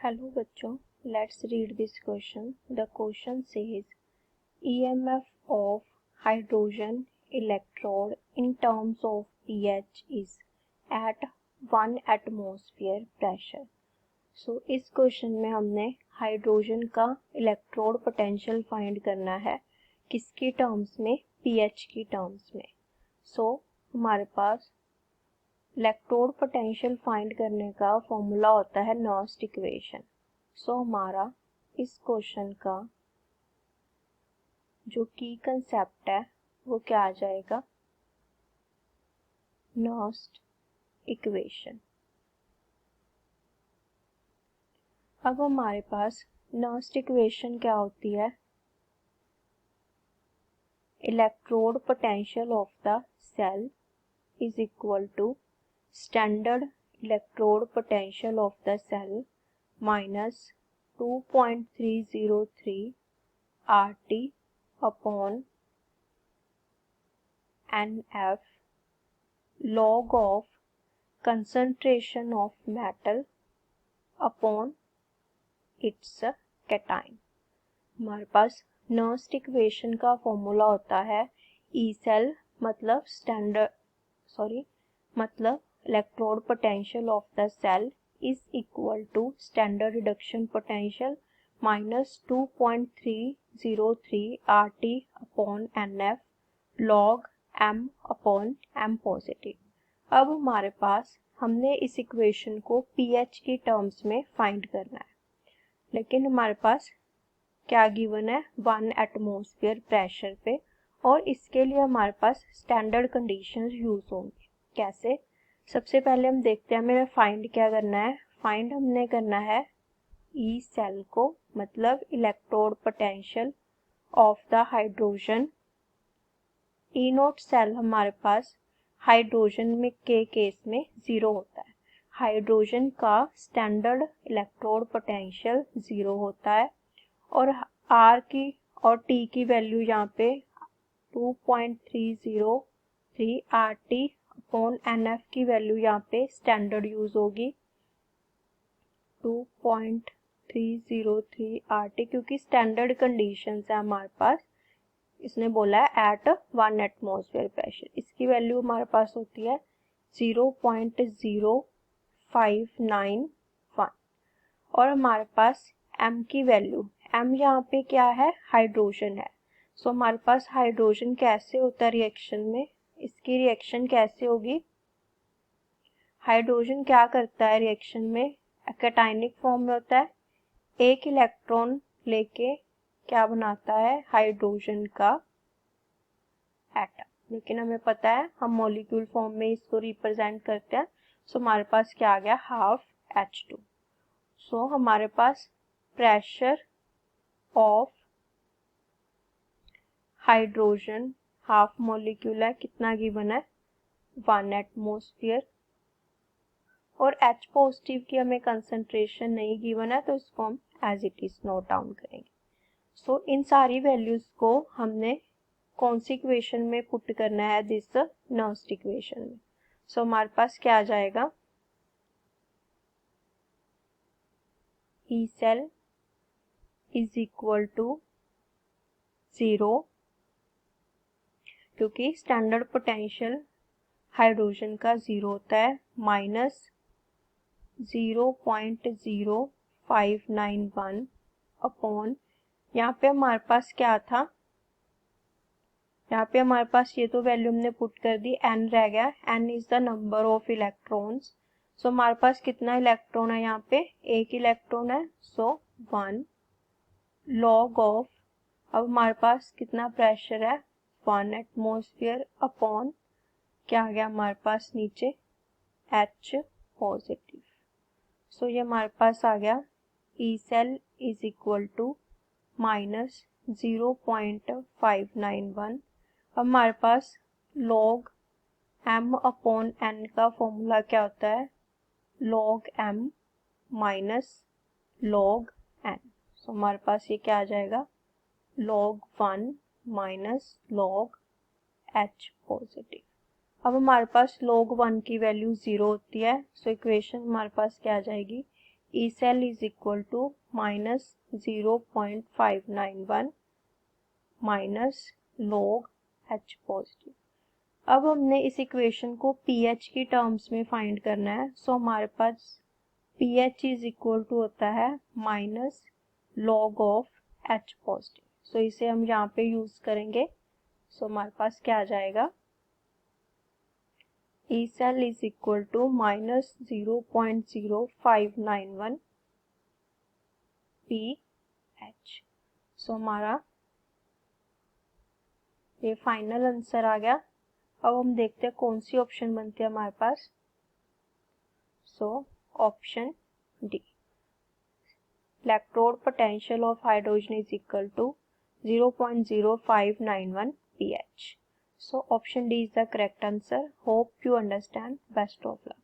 Hello बच्चों, let's read this question. The question says EMF of hydrogen electrode in terms of pH is at 1 atmosphere pressure. So इस question में हमने hydrogen का electrode potential find करना है किसकी terms में, pH की टर्म्स में. सो हमारे पास इलेक्ट्रोड पोटेंशियल फाइंड करने का फॉर्मूला होता है नर्स्ट इक्वेशन. सो हमारा इस क्वेश्चन का जो की कंसेप्ट है वो क्या आ जाएगा, नर्स्ट इक्वेशन. अब हमारे पास नर्स्ट इक्वेशन क्या होती है, electrode potential of the cell is equal to standard electrode potential of the cell minus 2.303 RT upon NF log of concentration of metal upon its cation. हमारे पास नर्स्ट इक्वेशन का formula होता है E cell मतलब electrode potential of the cell is equal to standard reduction potential minus 2.303 RT upon NF log M upon M positive. अब हमारे पास हमने इस इक्वेशन को pH की टर्म्स में फाइंड करना है, लेकिन हमारे पास क्या गिवन है, 1 एटमॉस्फेयर प्रेशर पे, और इसके लिए हमारे पास स्टैंडर्ड कंडीशंस यूज होंगी. कैसे, सबसे पहले हम देखते हैं हमें फाइंड क्या करना है. फाइंड हमने करना है ई सेल को, मतलब electrode potential of the hydrogen. E nought cell हमारे पास हाइड्रोजन में के केस में 0 होता है. हाइड्रोजन का स्टैंडर्ड इलेक्ट्रोड पोटेंशियल 0 होता है, और आर की और टी की वैल्यू यहाँ पे 2.303 RT अपॉन NF की वैल्यू यहाँ पे स्टैंडर्ड यूज होगी 2.303 RT, क्योंकि स्टैंडर्ड कंडीशंस है हमारे पास. इसने बोला है एट 1 एटमॉस्फेयर प्रेशर. इसकी वैल्यू हमारे पास होती है 0.0591, और हमारे पास M की वैल्यू, M यहाँ पे क्या है, हाइड्रोजन है. सो हमारे पास हाइड्रोजन कैसे होता है रिएक्शन में, इसकी रिएक्शन कैसे होगी, हाइड्रोजन क्या करता है रिएक्शन में, कैटायनिक फॉर्म में होता है. एक इलेक्ट्रॉन लेके क्या बनाता है, हाइड्रोजन का एटम. लेकिन हमें पता है हम मॉलिक्यूल फॉर्म में इसको रिप्रेजेंट करते हैं. सो हमारे पास क्या आ गया, हाफ H2. सो हमारे पास pressure of hydrogen half molecule है, कितना गिवन है, 1 एटमॉस्फेयर. और H पॉजिटिव की हमें कंसंट्रेशन नहीं गिवन है, तो इसको हम as it is note down करेंगे. सो इन सारी वैल्यूज को हमने कौन सी इक्वेशन में पुट करना है, दिस नर्स्ट इक्वेशन में. सो हमारे पास क्या आ जाएगा, E cell is equal to 0, क्योंकि स्टैंडर्ड पोटेंशियल हाइड्रोजन का 0 होता है, माइनस 0.0591 अपॉन, यहाँ पे हमारे पास क्या था, यहाँ पे हमारे पास ये तो वैल्यू हमने पुट कर दी, n रह गया. n is the number of electrons. So हमारे पास कितना इलेक्ट्रॉन है, यहाँ पे एक इलेक्ट्रॉन है. सो 1 लॉग ऑफ, अब हमारे पास कितना प्रेशर है, 1 एटमॉस्फेयर अपॉन क्या आ गया हमारे पास नीचे, H पॉजिटिव. सो ये हमारे पास आ गया E cell is equal to minus 0.591. अब हमारे पास log M अपॉन N का फॉर्मूला क्या होता है, log M minus log N. So हमारे पास ये क्या आ जाएगा, log 1 minus log H positive. अब हमारे पास log 1 की वैल्यू 0 होती है. सो इक्वेशन हमारे पास क्या आ जाएगी, E cell is equal to -0.591 minus log H positive. अब हमने इस इक्वेशन को pH की टर्म्स में फाइंड करना है। सो हमारे पास pH इज इक्वल टू होता है minus log of H positive. So इसे हम यहाँ पे यूज करेंगे। सो हमारे पास क्या आ जाएगा, E cell is equal to -0.0591 pH। So हमारा ये फाइनल आंसर आ गया। अब हम देखते हैं कौन सी ऑप्शन बनती है हमारे पास। So option D, electrode potential of hydrogen is equal to 0.0591 pH। So option D is the correct answer. Hope you understand. Best of luck.